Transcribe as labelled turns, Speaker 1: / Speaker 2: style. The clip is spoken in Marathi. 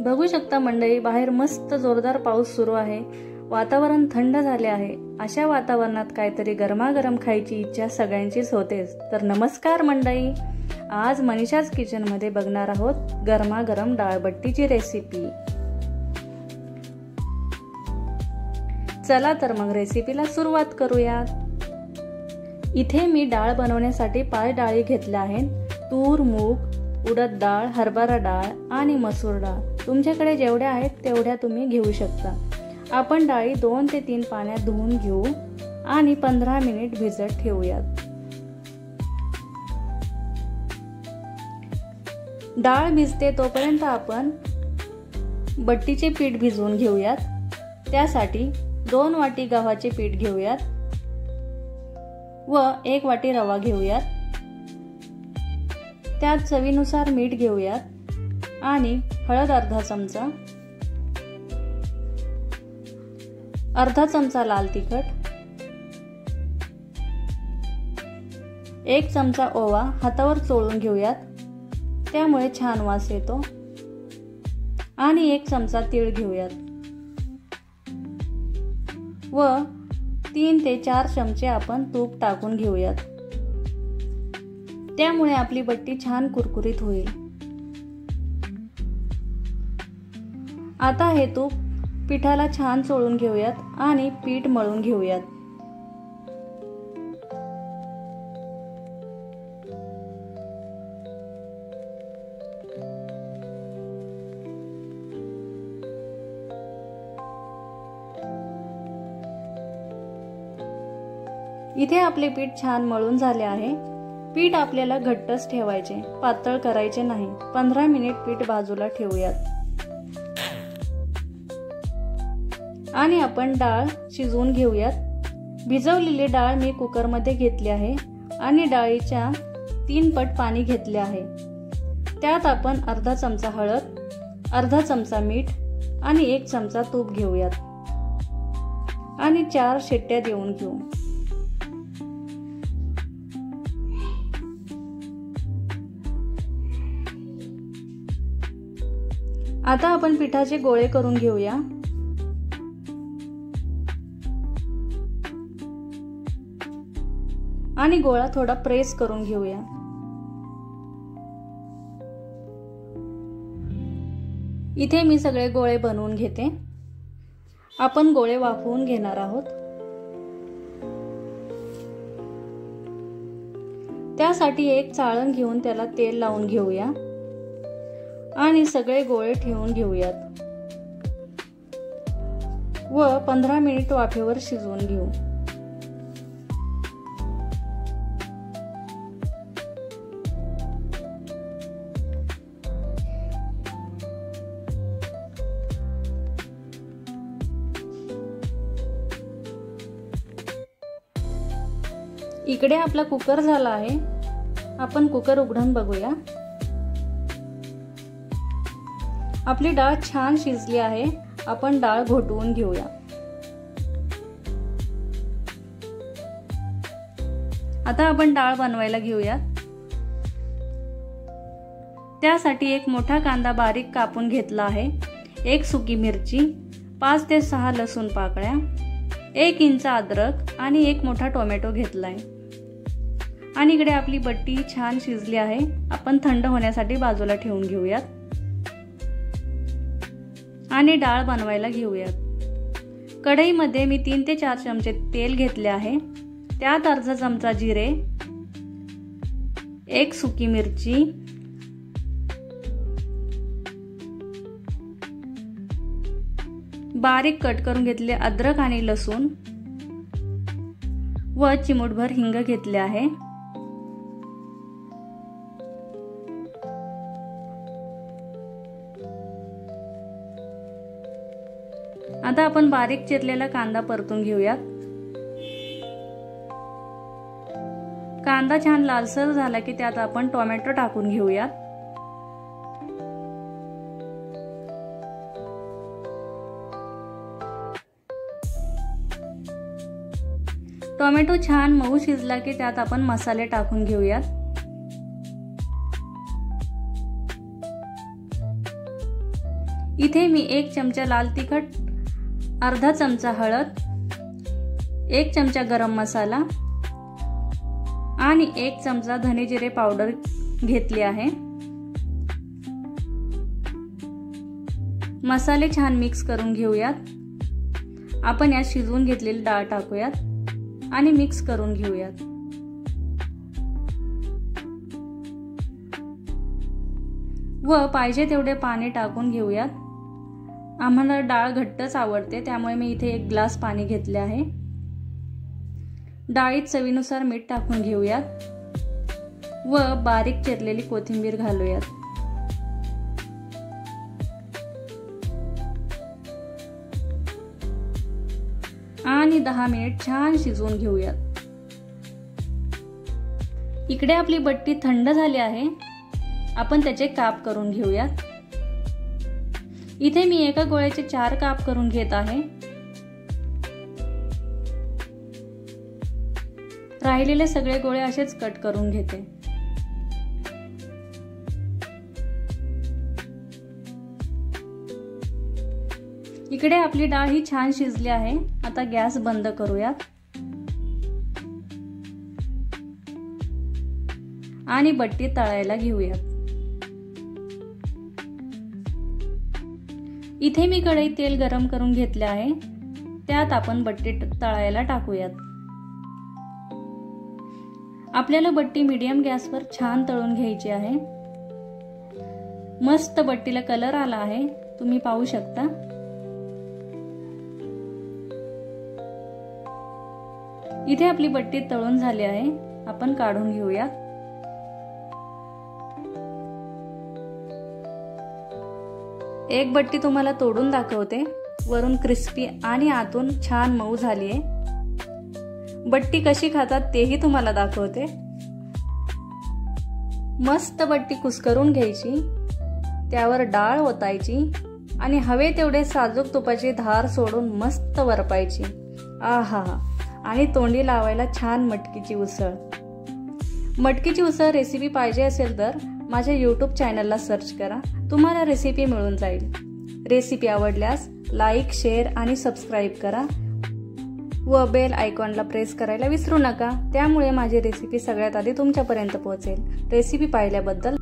Speaker 1: बघू शकता मंडळी, बाहेर मस्त जोरदार पाऊस सुरू आहे, वातावरण थंड झाले आहे। अशा वातावरणात काहीतरी गरमागरम खायची इच्छा सगळ्यांचीच होतेच। तर नमस्कार मंडळी, आज मनीषाज किचन मध्ये बघणार आहोत गरमागरम डाळबट्टीची रेसिपी। चला तर मग रेसिपीला सुरुवात करूया। इथे मी डाळ बनवण्यासाठी 5 डाळी घेतल्या आहेत। तूर, मूग, उडद डाळ, हरभरा डाळ आणि मसूर डाळ। तुमच्याकडे जेवढ्या आहेत तेवढ्या तुम्ही घेऊ शकता। आपण डाळी 2 ते 3 पाण्यात धुवून घेऊ आणि 15 मिनिट भिजत ठेवूयात। डाळ भिजते तोपर्यंत आपण बट्टीचे पीठ भिजवून घेऊयात। त्यासाठी 2 वाटी गव्हाचे पीठ घेऊयात व 1 वाटी रवा घेऊयात। त्यात चवीनुसार मीठ घेऊयात आणि हळद अर्धा चमचा, अर्धा चमचा लाल तिखट, 1 चमचा ओवा हातावर चोळून घेऊयात, त्यामुळे छान वास येतो, आणि 1 चमचा तीळ घेऊयात व 3 ते 4 चमचे आपण तूप टाकून घेऊयात, त्यामुळे आपली बट्टी छान कुरकुरीत होईल। आता हे तूप पिठाला छान चोळून घेऊयात आणि पीठ मळून घेऊयात। इथे आपले पीठ छान मळून झाले आहे। पीठ आपल्याला घट्टच ठेवायचे, पातळ करायचे नाही। 15 मिनिट पीठ बाजूला ठेवूयात आणि आपण डाळ शिजवून घेऊयात। भिजवलेली डाळ मी कुकर मध्ये घेतली आहे आणि डाळीच्या 3 पट पाणी घेतले आहे। त्यात आपण अर्धा चमचा हळद, अर्धा चमचा मीठ आणि 1 चमचा तूप घेऊयात आणि 4 शिट्ट्या देऊन घेऊ। आता आपण पिठाचे गोळे करून घेऊया। आणि गोळा थोडा प्रेस करून घेऊया। इथे मी सगळे गोळे बनवून घेते। आपण गोळे वाफवून घेणार आहोत। त्यासाठी एक चाळण घेऊन त्याला तेल लावून घेऊया आणि सगळे गोळे ठेवून घेऊयात व 15 मिनिट वाफेवर शिजवून घेऊ। इकडे आपला कुकर झाला आहे। आपण कुकर उघडून बघूया। आपली डाळ छान शिजली आहे। आपण डाळ घोटवून घेऊया। आता आपण डाळ बनवायला घेऊया। त्यासाठी एक मोठा कांदा बारीक कापून घेतला आहे, 1 सुकी मिरची, 5 ते 6 लसूण पाकळ्या, 1 इंच अद्रक आणि 1 मोठा टोमॅटो घेतलाय। आणि इकडे आपली बट्टी छान शिजली आहे। आपण थंड होण्यासाठी बाजूला ठेवून घेऊयात आणि डाळ बनवायला घेऊयात। कढईमध्ये मी 3 ते 4 चमचे तेल घेतले आहे। त्यात अर्धा चमचा जिरे, 1 सुकी मिरची, बारीक कट करून घेतले अद्रक आणि लसूण व चिमूटभर हिंग घेतले आहे। आता आपण बारीक चिरलेला कांदा परतून घेऊयात। कांदा छान लालसर झाला की त्यात आपण टोमॅटो टाकून घेऊयात। टोमॅटो छान मऊ शिजला की त्यात आपण मसाले टाकून घेऊयात। इथे मी 1 चमचा लाल तिखट, अर्धा चमचा हळद, 1 चमचा गरम मसाला आणि 1 चमचा धने जिरे पावडर घेतली आहे। मसाले छान मिक्स करून घेऊयात। आपण यात शिजवून घेतलेली डाळ टाकूयात आणि मिक्स करून घेऊयात। व पाहिजे तेवढे पाणी टाकून घेऊयात। आम्हाला डाळ घट्टच आवडते, त्यामुळे मी इथे 1 ग्लास पाणी घेतले आहे। डाळीत चवीनुसार मीठ टाकून घेऊयात व बारीक चिरलेली कोथिंबीर घालूयात। आणि 10 मिनिट छान शिजवून घेऊयात। इकडे आपली बट्टी थंड झाली आहे। आपण त्याचे काप करून घेऊयात। इथे मी एका गोळ्याचे 4 काप करून घेत आहे। राहिलेले सगळे गोळे असेच कट करून घेते। इकडे आपली डाळ ही छान शिजली आहे। आता गॅस बंद करूयात आणि बट्टी तळायला घेऊयात। इथे मी कढईत तेल गरम करून घेतले आहे। त्यात आपण बट्टी तळायला टाकूयात। आपल्याला बट्टी मीडियम गॅसवर छान तळून घ्यायची आहे। मस्त बट्टीला कलर आला आहे, तुम्ही पाहू शकता। इथे आपली बट्टी तळून झाली आहे। आपण काढून घेऊयात। एक बट्टी तुम्हाला तोडून दाखवते। वरून क्रिस्पी आणि आतून छान मऊ झाली आहे। बट्टी कशी खातात तेही तुम्हाला दाखवते। मस्त बट्टी कुस्करून घ्यायची, त्यावर डाळ ओतायची आणि हवे तेवढे साजूक तुपाची धार सोडून मस्त वरपायची। आहा, आणि तोंडी लावायला छान मटकीची उसळ। मटकीची उसळ रेसिपी पाहिजे असेल तर माझ्या YouTube चॅनलला सर्च करा, तुम्हाला रेसिपी मिळून जाईल। रेसिपी आवडल्यास लाईक, शेअर आणि सबस्क्राईब करा व बेल आयकॉनला प्रेस करायला विसरू नका, त्यामुळे माझी रेसिपी सगळ्यात आधी तुमच्यापर्यंत पोहोचेल। रेसिपी पाहिल्याबद्दल